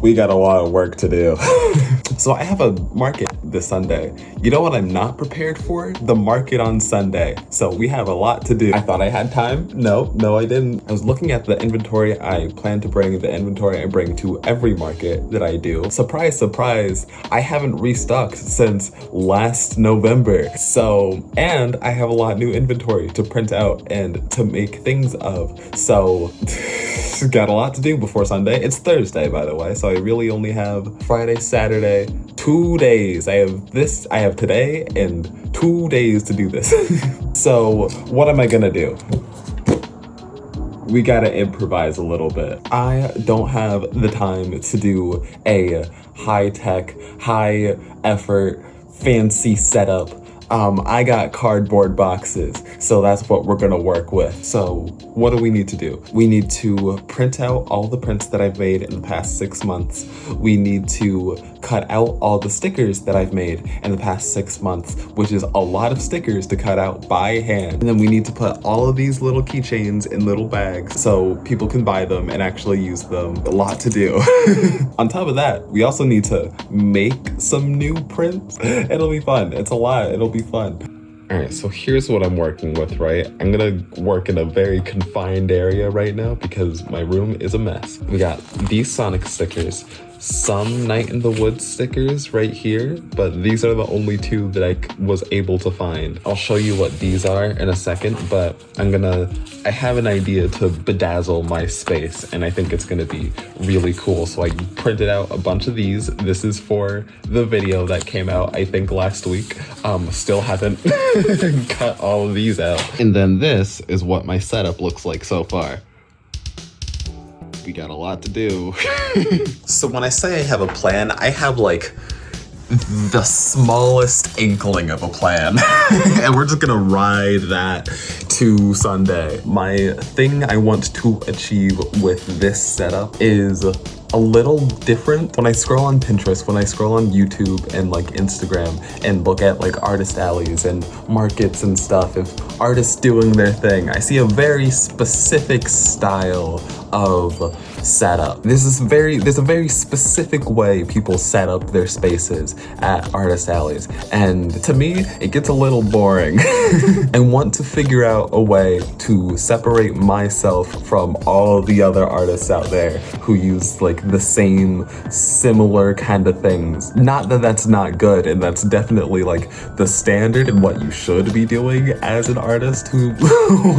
we got a lot of work to do. So I have a market this Sunday. You know what I'm not prepared for? The market on Sunday. So we have a lot to do. I thought I had time. No, I didn't. I was looking at the inventory. I plan to bring the inventory I bring to every market that I do. Surprise, surprise, I haven't restocked since last November. So, and I have a lot of new inventory to print out and to make things of. So, got a lot to do before Sunday. It's Thursday, by the way, so I really only have Friday, Saturday, 2 days. I have today and 2 days to do this. So what am I gonna do? We gotta improvise a little bit. I don't have the time to do a high-tech, high-effort, fancy setup. I got cardboard boxes, so that's what we're gonna work with. So what do we need to do? We need to print out all the prints that I've made in the past 6 months. We need to cut out all the stickers that I've made in the past 6 months, which is a lot of stickers to cut out by hand. And then we need to put all of these little keychains in little bags so people can buy them and actually use them. A lot to do. On top of that, we also need to make some new prints. It'll be fun. It's a lot. It'll be fun. All right, so here's what I'm working with, right? I'm gonna work in a very confined area right now because my room is a mess. We got these Sonic stickers, some Night in the Woods stickers right here, but these are the only two that I was able to find. I'll show you what these are in a second, but I have an idea to bedazzle my space, and I think it's gonna be really cool. So I printed out a bunch of these. This is for the video that came out, I think, last week. Still haven't cut all of these out. And then this is what my setup looks like so far. We got a lot to do. So when I say I have a plan, I have like the smallest inkling of a plan. And we're just gonna ride that to Sunday. My thing I want to achieve with this setup is a little different. When I scroll on Pinterest, when I scroll on YouTube and like Instagram and look at like artist alleys and markets and stuff, if artists doing their thing, I see a very specific style of setup. There's a very specific way people set up their spaces at artist alleys, and to me it gets a little boring. I want to figure out a way to separate myself from all the other artists out there who use like the same similar kind of things. Not that that's not good, and that's definitely like the standard and what you should be doing as an artist who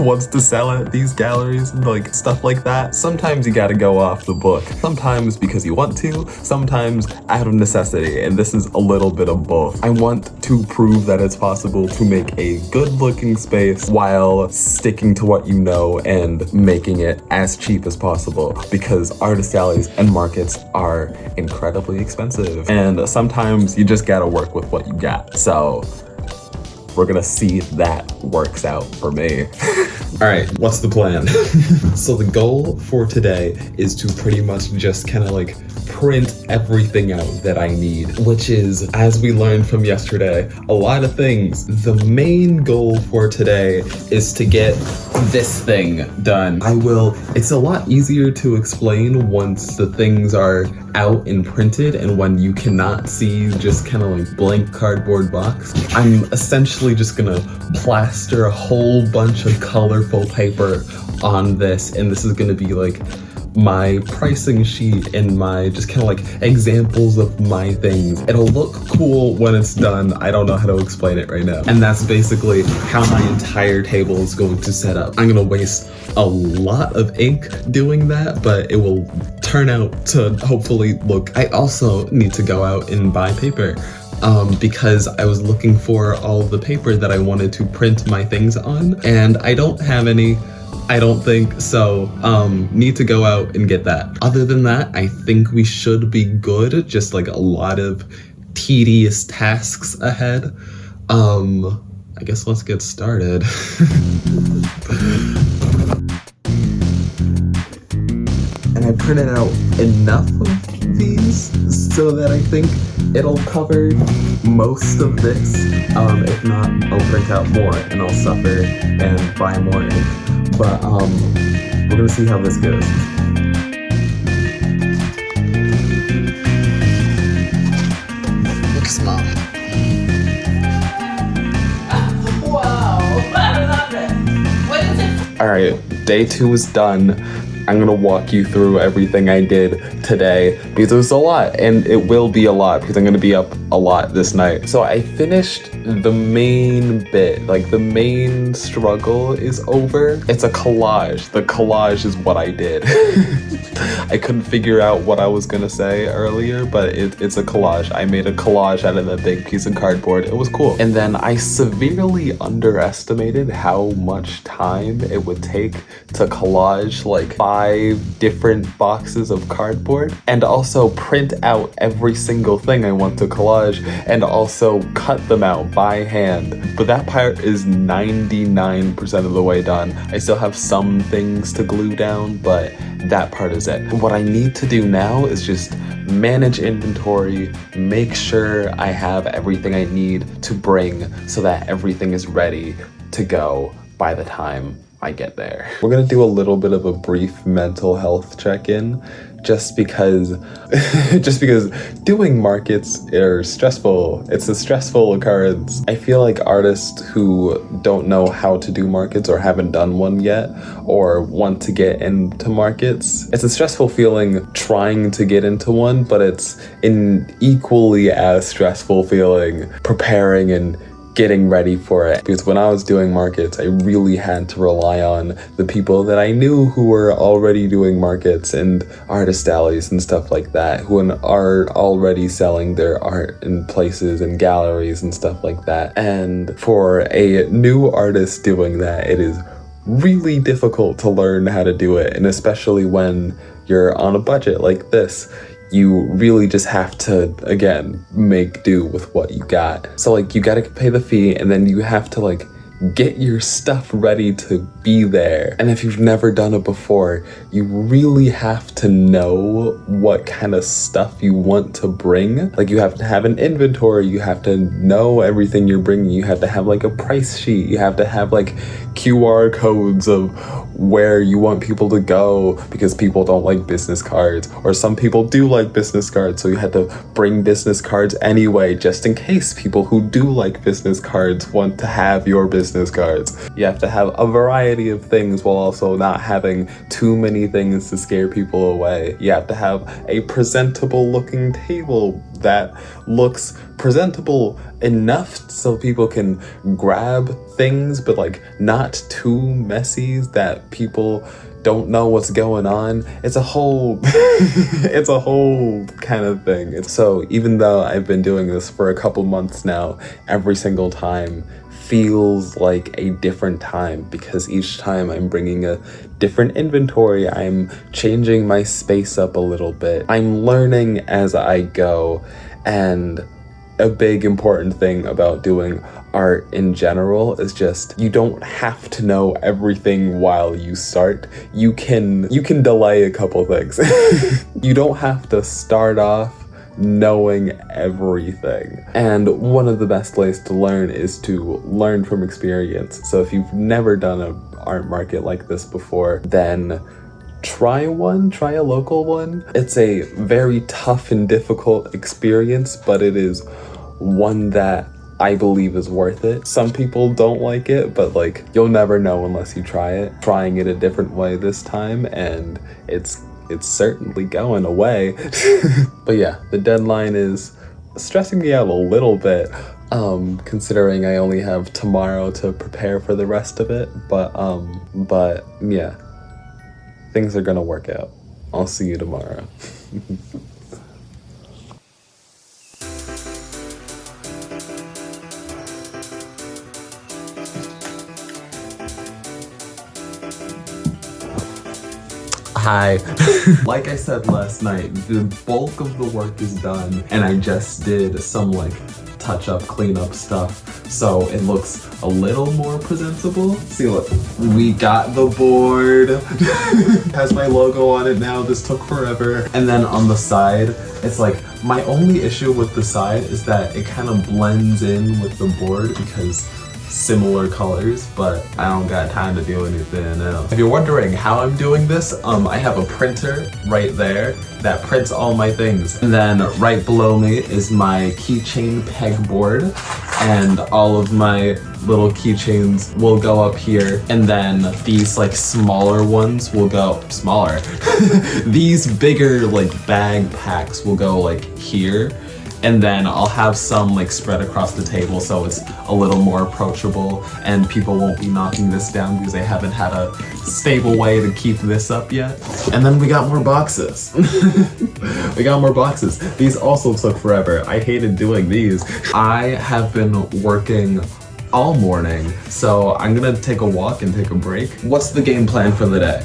wants to sell at these galleries and like stuff like that. Sometimes you gotta go off the book. Sometimes because you want to, sometimes out of necessity, and this is a little bit of both. I want to prove that it's possible to make a good looking space while sticking to what you know and making it as cheap as possible, because artist alleys and markets are incredibly expensive, and sometimes you just gotta work with what you got. So we're gonna see if that works out for me. All right, what's the plan? So the goal for today is to pretty much just kind of like print everything out that I need, which is, as we learned from yesterday, a lot of things. The main goal for today is to get this thing done. It's a lot easier to explain once the things are out and printed and when you cannot see just kind of like blank cardboard box. I'm essentially just gonna plaster a whole bunch of colorful paper on this, and this is gonna be like my pricing sheet and my just kind of like examples of my things. It'll look cool when it's done. I don't know how to explain it right now. And that's basically how my entire table is going to set up. I'm gonna waste a lot of ink doing that, but it will turn out to hopefully look. I also need to go out and buy paper. Because I was looking for all the paper that I wanted to print my things on, and I don't have any, I don't think, so need to go out and get that. Other than that, I think we should be good, just like a lot of tedious tasks ahead. I guess let's get started. And I printed out enough of these so that I think it'll cover most of this. If not, I'll print out more and I'll suffer and buy more ink. But we're gonna see how this goes. All right, day 2 is done. I'm gonna walk you through everything I did today because it was a lot, and it will be a lot because I'm gonna be up a lot this night. So I finished the main bit, like the main struggle is over. It's a collage. The collage is what I did. I couldn't figure out what I was gonna say earlier, but it's a collage. I made a collage out of a big piece of cardboard. It was cool. And then I severely underestimated how much time it would take to collage like 5 different boxes of cardboard and also print out every single thing I want to collage and also cut them out by hand. But that part is 99% of the way done. I still have some things to glue down, but that part is it. What I need to do now is just manage inventory, make sure I have everything I need to bring so that everything is ready to go by the time I get there. We're gonna do a little bit of a brief mental health check-in just because doing markets are stressful. It's a stressful occurrence. I feel like artists who don't know how to do markets or haven't done one yet or want to get into markets, it's a stressful feeling trying to get into one, but it's an equally as stressful feeling preparing and getting ready for it. Because when I was doing markets, I really had to rely on the people that I knew who were already doing markets and artist alleys and stuff like that, who are already selling their art in places and galleries and stuff like that. And for a new artist doing that, it is really difficult to learn how to do it. And especially when you're on a budget like this, you really just have to, again, make do with what you got. So like you gotta pay the fee and then you have to like get your stuff ready to be there. And if you've never done it before, you really have to know what kind of stuff you want to bring. Like you have to have an inventory, you have to know everything you're bringing, you have to have like a price sheet, you have to have like QR codes of where you want people to go because people don't like business cards, or some people do like business cards, so you had to bring business cards anyway just in case people who do like business cards want to have your business cards. You have to have a variety of things while also not having too many things to scare people away. You have to have a presentable looking table that looks presentable enough so people can grab things, but like not too messy that people don't know what's going on. It's a whole it's a whole kind of thing. So even though I've been doing this for a couple months now, every single time feels like a different time because each time I'm bringing a different inventory, I'm changing my space up a little bit. I'm learning as I go, and a big important thing about doing art in general is just you don't have to know everything while you start. You can delay a couple things. You don't have to start off knowing everything. And one of the best ways to learn is to learn from experience. So if you've never done an art market like this before, then try a local one. It's a very tough and difficult experience, but it is one that I believe is worth it. Some people don't like it, but like you'll never know unless you try it. Trying it a different way this time, and it's certainly going away. But yeah, the deadline is stressing me out a little bit, considering I only have tomorrow to prepare for the rest of it. But yeah, things are gonna work out. I'll see you tomorrow. Hi. Like I said last night, the bulk of the work is done, and I just did some like touch-up, clean-up stuff, so it looks a little more presentable. See, look, we got the board. Has my logo on it now. This took forever. And then on the side, it's like, my only issue with the side is that it kind of blends in with the board because similar colors, but I don't got time to do anything else. If you're wondering how I'm doing this, I have a printer right there that prints all my things. And then right below me is my keychain pegboard, and all of my little keychains will go up here, and then these like smaller ones will go smaller. These bigger like bag packs will go like here, and then I'll have some like spread across the table so it's a little more approachable and people won't be knocking this down because they haven't had a stable way to keep this up yet. And then we got more boxes. We got more boxes. These also took forever. I hated doing these. I have been working all morning, so I'm gonna take a walk and take a break. What's the game plan for the day?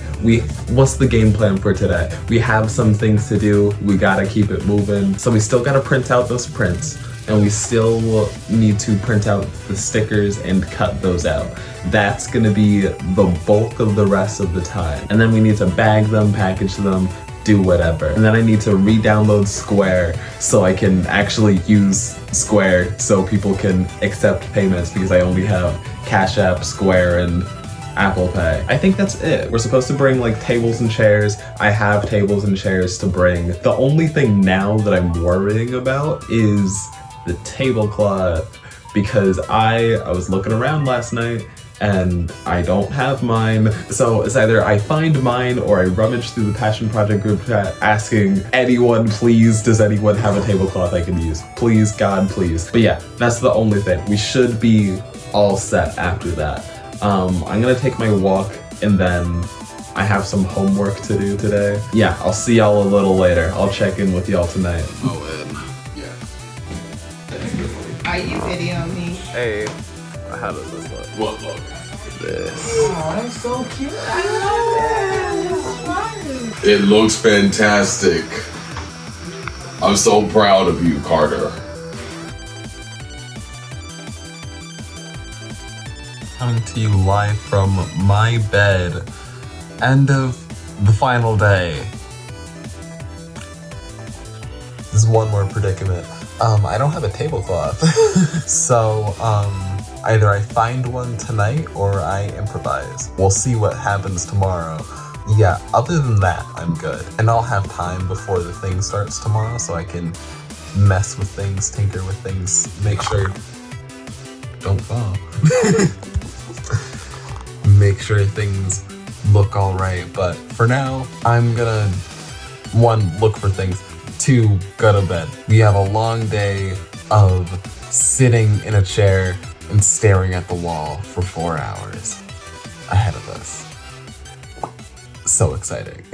What's the game plan for today? We have some things to do. We gotta keep it moving. So we still gotta print out those prints, and we still need to print out the stickers and cut those out. That's gonna be the bulk of the rest of the time. And then we need to bag them, package them, do whatever. And then I need to re-download Square so I can actually use Square so people can accept payments because I only have Cash App, Square, and Apple Pay. I think that's it. We're supposed to bring like tables and chairs. I have tables and chairs to bring. The only thing now that I'm worrying about is the tablecloth, because I was looking around last night and I don't have mine. So it's either I find mine or I rummage through the Passion Project group chat asking anyone, please, does anyone have a tablecloth I can use? Please, God, please. But yeah, that's the only thing. We should be all set after that. I'm gonna take my walk and then I have some homework to do today. Yeah, I'll see y'all a little later. I'll check in with y'all tonight. Are you videoing me? Hey, how does this look? What look? This. Oh, that's so cute. I love it. It looks fantastic. I'm so proud of you, Carter. Coming to you live from my bed. End of the final day. There's one more predicament. I don't have a tablecloth. So, either I find one tonight or I improvise. We'll see what happens tomorrow. Yeah, other than that, I'm good. And I'll have time before the thing starts tomorrow so I can mess with things, tinker with things, make sure don't fall. Make sure things look all right. But for now, I'm gonna, 1, look for things, 2, go to bed. We have a long day of sitting in a chair and staring at the wall for 4 hours ahead of us. So exciting.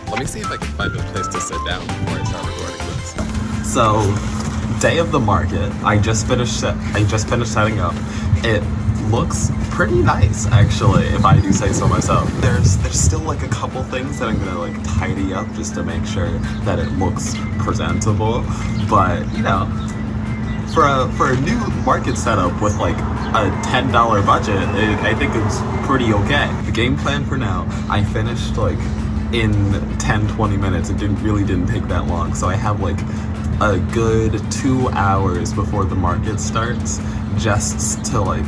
Let me see if I can find a place to sit down before I start recording this. So, day of the market. I just finished setting up. It looks pretty nice, actually, if I do say so myself. There's still like a couple things that I'm gonna like tidy up just to make sure that it looks presentable. But you know, for a new market setup with like a $10 budget, I think it's pretty okay. The game plan for now, I finished like in 10-20 minutes. It didn't take that long, so I have like a good 2 hours before the market starts just to like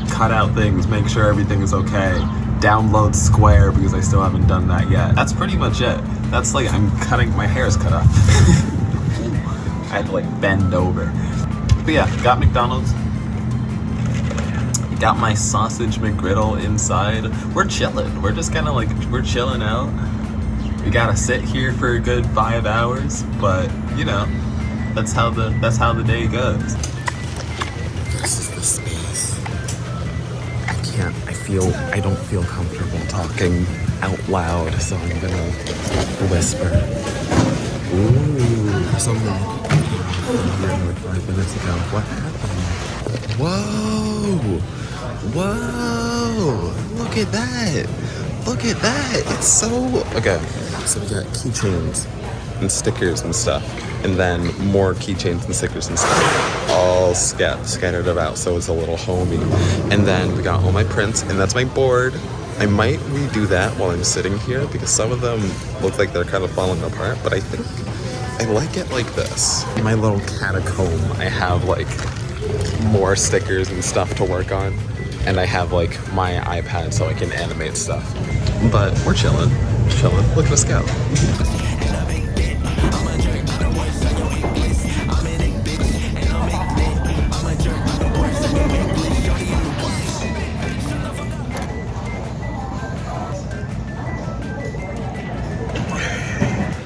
cut out things, make sure everything is okay, download Square because I still haven't done that yet. That's pretty much it. That's like my hair's cut off. I had to like bend over. But yeah, got McDonald's. Got my sausage McGriddle inside. We're chilling. We're just kind of like, we're chilling out. We gotta sit here for a good 5 hours, but you know, that's how the day goes. This is the space. I don't feel comfortable talking out loud, so I'm gonna whisper. Ooh, someone here like 5 minutes ago. What happened? Whoa! Whoa! Look at that! Look at that! It's so okay. So we got keychains and stickers and stuff, and then more keychains and stickers and stuff, all scattered about, so it's a little homey. And then we got all my prints, and that's my board. I might redo that while I'm sitting here because some of them look like they're kind of falling apart, but I think I like it like this. In my little catacomb, I have like more stickers and stuff to work on, and I have like my iPad so I can animate stuff. But we're chilling. Look at us go.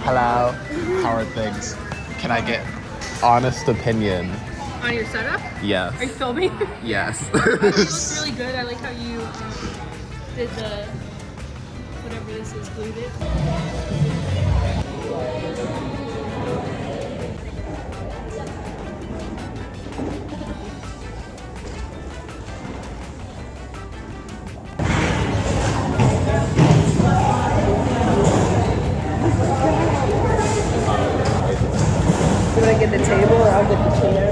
Hello. How are things? Can I get honest opinion? On your setup? Yes. Are you filming? Yes. It looks really good. I like how you did the, whatever this is, glued it. You want to get the table or I'll get the chair?